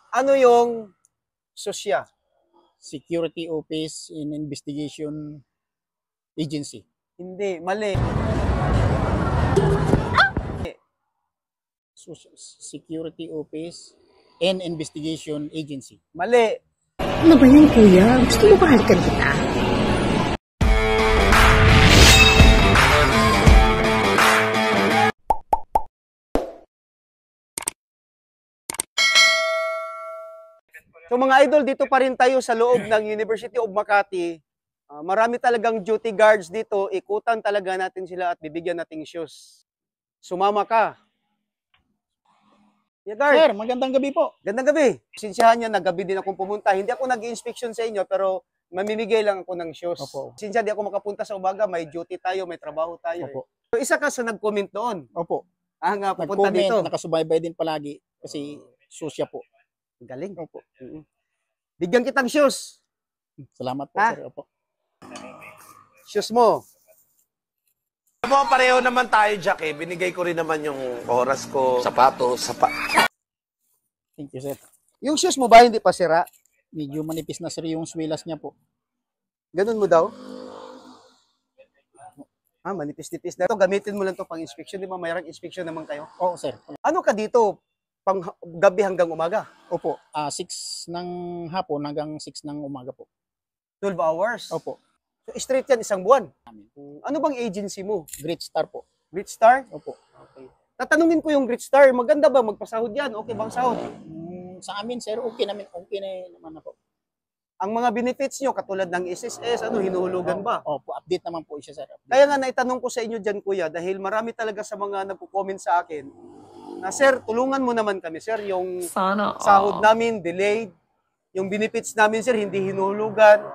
Ano yung SOSYA? Security Office in Investigation Agency. Hindi, mali. Security Office and Investigation Agency. Mali. Ano ba yan, kuya? Gusto mo ba halikan kita? So mga idol, dito pa rin tayo sa loob ng University of Makati. Marami talagang duty guards dito. Ikutan talaga natin sila at bibigyan nating shoes. Sumama ka. Yeah, guard. Sir, magandang gabi po. Gandang gabi. Sinsyahan niya, naggabi din akong pumunta. Hindi ako nag-inspection sa inyo, pero mamimigay lang ako ng shoes. Opo. Sinsya, di ako makapunta sa umaga. May duty tayo, may trabaho tayo. Opo. So, isa ka sa nag-comment doon. Opo. Nga, pupunta dito. Nag-comment, nakasubaybay din palagi kasi susya po. Galing. Opo. Bigyan kitang shoes. Salamat po, sir. Opo. Shoes mo. Mo, pareho naman tayo, Jack, eh. Binigay ko rin naman yung oras ko, sapatos, Thank you, sir. Yung shoes mo ba hindi pa sira? Medyo manipis na, sir, yung swilas niya po. Ganun mo daw? Manipis-nipis na. Ito, gamitin mo lang to pang inspection. Di ba mayroong inspection naman kayo? Oo, sir. Ano ka dito? Pang gabi hanggang umaga? Opo. 6 ng hapon hanggang 6 ng umaga po. 12 hours? Opo. So, straight yan, isang buwan. Ano bang agency mo? Great Star po. Great Star? Opo. Okay. Tatanungin ko yung Great Star, maganda ba magpasahod yan? Okay bang sahod? Sa amin, sir, okay na naman na po. Ang mga benefits nyo, katulad ng SSS, hinuhulugan ba? Opo, update naman po siya, sir. Update. Kaya nga naitanong ko sa inyo dyan, kuya, dahil marami talaga sa mga nagko-comment sa akin na, sir, tulungan mo naman kami, sir, yung sahod namin, delayed, yung benefits namin, sir, hindi hinuhulugan.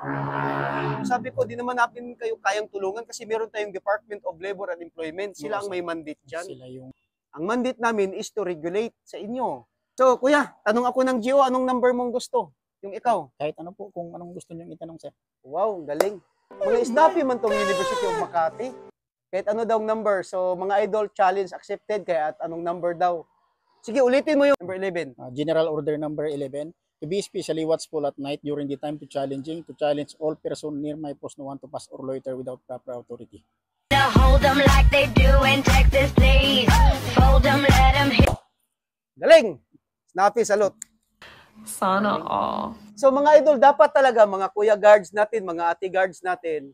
Sabi ko, di naman natin kayo kayang tulungan kasi meron tayong Department of Labor and Employment. Sila ang may mandate dyan. Sila yung... Ang mandate namin is to regulate sa inyo. So, kuya, tanong ako ng Gio, anong number mong gusto? Yung ikaw? Kahit ano po, kung anong gusto niyong itanong, sir. Wow, galing. Mga snappy man tong University of Makati. Kahit ano daw number. So, mga idol, challenge accepted. Kaya at anong number daw? Sige, ulitin mo yung number 11. General Order number 11. To be especially watchful at night during the time to challenge all person near my post no want to pass or loiter without proper authority. Hold them like they do in Texas, please. Fold them, let them hit. Galing! Snappy, salute. Sana all. So mga idol, dapat talaga mga kuya guards natin, mga ate guards natin,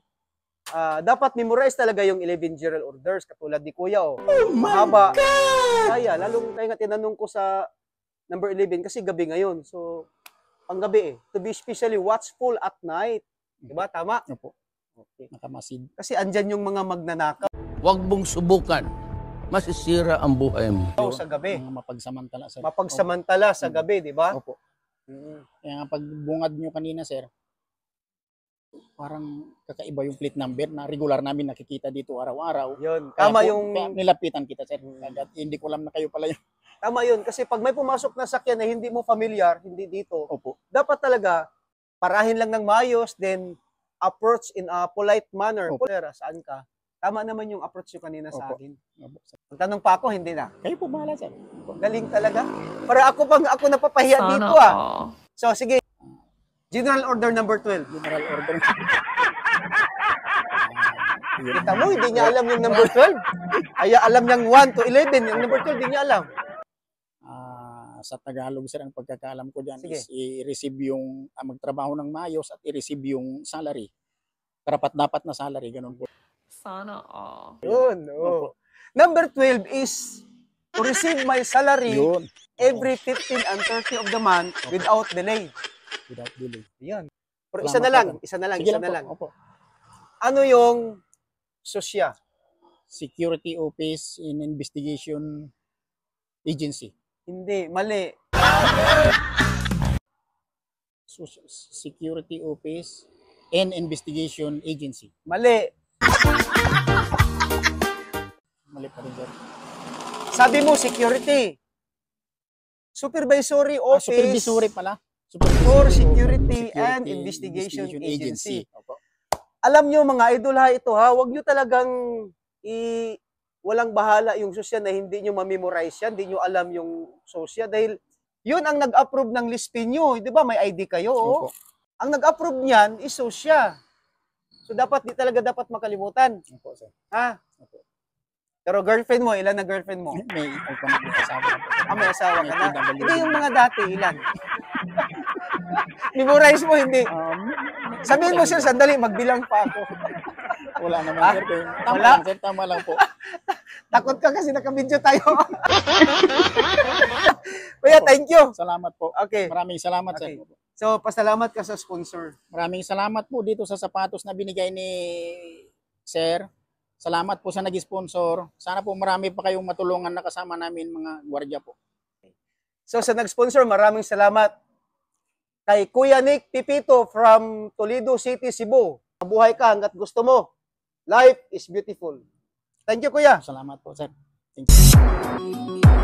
dapat memorize talaga yung 11 general orders katulad ni kuya. Oh mahaba. Kaya, lalong kaya nga tinanong ko sa number 11 kasi gabi ngayon. So, panggabi to be especially watchful at night. Diba? Tama? Opo. Okay. Nakamasid. Kasi andyan yung mga magnanakaw Huwag mong subukan. Masisira ang buhay mo. sa gabi. Mga mapagsamantala, sir. Mapagsamantala sa gabi, di ba? Opo. Kaya nga pag bungad nyo kanina, sir, parang kakaiba yung plate number na regular namin nakikita dito araw-araw. Yun. Kaya Tama po, yung... kaya nilapitan kita, sir. Hindi ko alam na kayo pala yung... Tama yun. Kasi pag may pumasok na sakyan na hindi mo familiar, hindi dito, Opo. dapat talaga parahin lang ng maayos, then approach in a polite manner. Opo. Saan ka? Tama naman yung approach nyo kanina sa Opo. akin. Opo, sir. Ang tanong pa ako, hindi na. Kayo po bahala, sir. Galing talaga. Para ako napapahiya Sana dito all. So, sige. General Order number 12. General Order. Kita mo, hindi niya alam yung number 12. Ay, alam niyang 1 to 11. Yung number 12, hindi niya alam. Sa Tagalog, sir, ang pagkakaalam ko dyan Sige. is i-receive yung magtrabaho ng maayos at i-receive yung salary. Karapat-dapat na salary, ganun po. Sana all. Yun. Oh. Number 12 is to receive my salary Yun. every 15 and 30 of the month without delay. Without delay. Yan. Pero Salamat isa na lang. Sige Isa na lang. po. Opo. Ano yung SOSYA? Security Office in Investigation Agency. Hindi, mali. Security Office and Investigation Agency. Mali. Mali pa rin, sir. Sabi mo, security. Supervisory Office Supervisory pala. for Security and Investigation Agency. Opo. Alam nyo mga idol ha, ito ha, huwag nyo talagang walang bahala yung SOSYA na hindi nyo mamemorize yan, hindi nyo alam yung SOSYA dahil Yun ang nag-approve ng listing nyo. Di ba? May ID kayo. Oh. Opo. Ang nag-approve niyan is Sosya. So dapat di talaga dapat makalimutan. Opo, sir. Ha? Pero girlfriend mo, ilan na girlfriend mo? May opo na po kasama. May asawa ka na. May Hindi yung mga dati, ilan? Memorize mo, hindi. Sabihin mo, sir, sandali, magbilang pa ako. Wala naman, Ah, sir. Tama wala? lang, sir. Tama lang po. Takot ka kasi nakabidyo tayo. Kuya, thank you. Salamat po. Okay. Maraming salamat, Okay. sir. So, pasalamat ka sa sponsor. Maraming salamat po dito sa sapatos na binigay ni Sir. Salamat po sa nag-sponsor. Sana po marami pa kayong matulungan na kasama namin mga gwardiya po. So, sa nag-sponsor, maraming salamat. Kay Kuya Nick Pipito from Toledo City, Cebu. Mabuhay ka hanggat gusto mo. Life is beautiful. Thank you, Kuya. Salamat po, sir. Thank you.